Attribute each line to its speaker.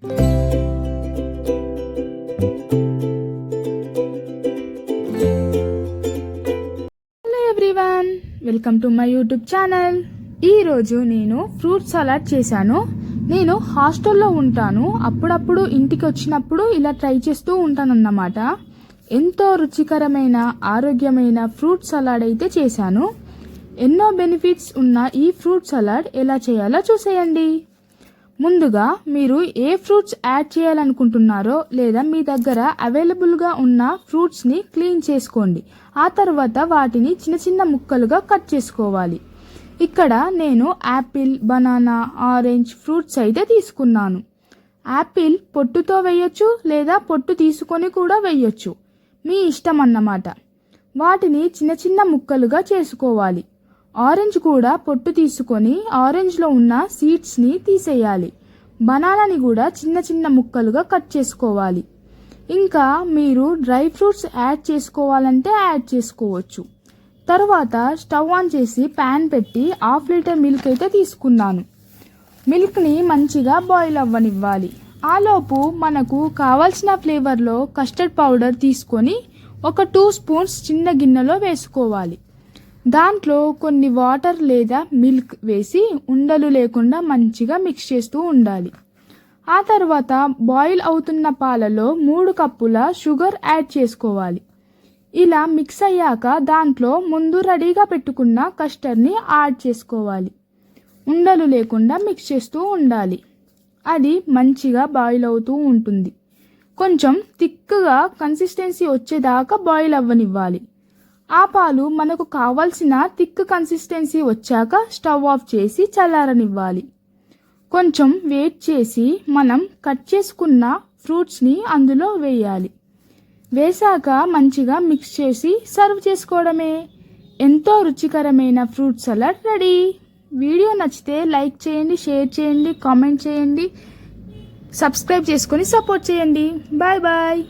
Speaker 1: Hello everyone, welcome to my YouTube channel. ఈరోజు నేను fruit salad చేశాను. నేను హాస్టల్లో ఉంటాను. అప్పుడప్పుడు ఇంటికి వచ్చినప్పుడు ఇలా ట్రై చేస్తూ ఉంటానన్నమాట. ఎంతో రుచికరమైన ఆరోగ్యమైన ఫ్రూట్ సలాడ్ అయితే చేశాను. ఎన్నో బెనిఫిట్స్ ఉన్న ఈ ఫ్రూట్ సలాడ్ ఎలా చేయాలో చూసేయండి. ముందుగా మీరు ఏ ఫ్రూట్స్ యాడ్ చేయాలనుకుంటున్నారో లేదా మీ దగ్గర అవైలబుల్గా ఉన్న ఫ్రూట్స్ని క్లీన్ చేసుకోండి. ఆ తర్వాత వాటిని చిన్న చిన్న ముక్కలుగా కట్ చేసుకోవాలి. ఇక్కడ నేను యాపిల్, బనానా, ఆరెంజ్ ఫ్రూట్స్ అయితే తీసుకున్నాను. యాపిల్ పొట్టుతో వేయొచ్చు లేదా పొట్టు తీసుకొని కూడా వేయొచ్చు, మీ ఇష్టం అన్నమాట. వాటిని చిన్న చిన్న ముక్కలుగా చేసుకోవాలి. ఆరెంజ్ కూడా పొట్టు తీసుకొని ఆరెంజ్లో ఉన్న సీడ్స్ని తీసేయాలి. బనానాని కూడా చిన్న చిన్న ముక్కలుగా కట్ చేసుకోవాలి. ఇంకా మీరు డ్రై ఫ్రూట్స్ యాడ్ చేసుకోవాలంటే యాడ్ చేసుకోవచ్చు. తర్వాత స్టవ్ ఆన్ చేసి ప్యాన్ పెట్టి 1/2 లీటర్ మిల్క్ అయితే తీసుకున్నాను. మిల్క్ని మంచిగా బాయిల్ అవ్వనివ్వాలి. ఆలోపు మనకు కావాల్సిన ఫ్లేవర్లో కస్టర్డ్ పౌడర్ తీసుకొని ఒక 2 స్పూన్స్ చిన్న గిన్నెలో వేసుకోవాలి. దాంట్లో కొన్ని వాటర్ లేదా మిల్క్ వేసి ఉండలు లేకుండా మంచిగా మిక్స్ చేస్తూ ఉండాలి. ఆ తర్వాత బాయిల్ అవుతున్న పాలలో 3 కప్పుల షుగర్ యాడ్ చేసుకోవాలి. ఇలా మిక్స్ అయ్యాక దాంట్లో ముందు రెడీగా పెట్టుకున్న కస్టర్డ్ని యాడ్ చేసుకోవాలి. ఉండలు లేకుండా మిక్స్ చేస్తూ ఉండాలి. అది మంచిగా బాయిల్ అవుతూ ఉంటుంది. కొంచెం థిక్గా కన్సిస్టెన్సీ వచ్చేదాకా బాయిల్ అవ్వనివ్వాలి. ఆ పాలు మనకు కావాల్సిన థిక్ కన్సిస్టెన్సీ వచ్చాక స్టవ్ ఆఫ్ చేసి చల్లారనివ్వాలి. కొంచెం వెయిట్ చేసి మనం కట్ చేసుకున్న ఫ్రూట్స్ని అందులో వేయాలి. వేసాక మంచిగా మిక్స్ చేసి సర్వ్ చేసుకోవడమే. ఎంతో రుచికరమైన ఫ్రూట్ సలాడ్ రెడీ. వీడియో నచ్చితే లైక్ చేయండి, షేర్ చేయండి, కామెంట్ చేయండి, సబ్స్క్రైబ్ చేసుకొని సపోర్ట్ చేయండి. Bye bye.